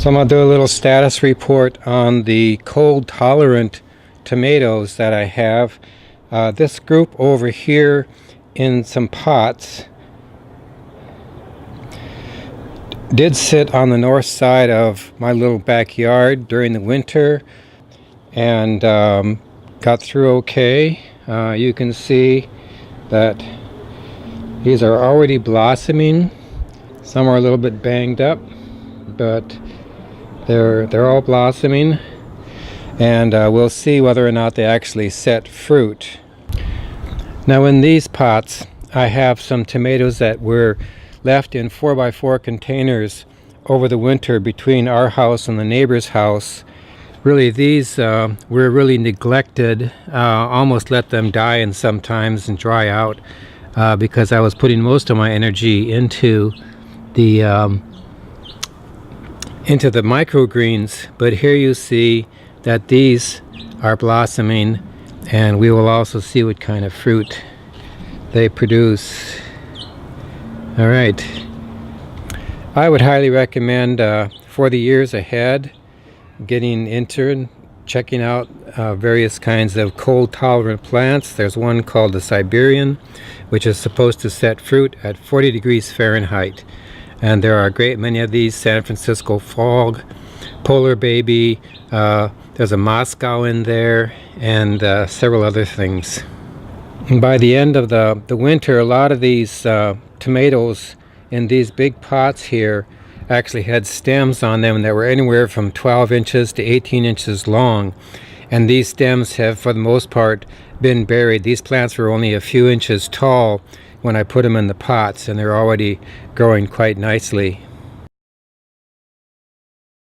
So I'm going to do a little status report on the cold-tolerant tomatoes that I have. This group over here in some pots did sit on the north side of my little backyard during the winter and got through okay. You can see that these are already blossoming. Some are a little bit banged up, but they're all blossoming, and we'll see whether or not they actually set fruit. Now in these pots I have some tomatoes that were left in 4x4 containers over the winter between our house and the neighbor's house. Really, these were really neglected, almost let them die and sometimes and dry out, because I was putting most of my energy into the microgreens. But here you see that these are blossoming, and we will also see what kind of fruit they produce. All right, I would highly recommend for the years ahead getting into and checking out various kinds of cold tolerant plants. There's one called the Siberian, which is supposed to set fruit at 40 degrees Fahrenheit. And there are a great many of these: San Francisco Fog, Polar Baby, there's a Moscow in there, and several other things. And by the end of the winter, a lot of these tomatoes in these big pots here actually had stems on them that were anywhere from 12 inches to 18 inches long. And these stems have, for the most part, been buried. These plants were only a few inches tall when I put them in the pots, and they're already growing quite nicely.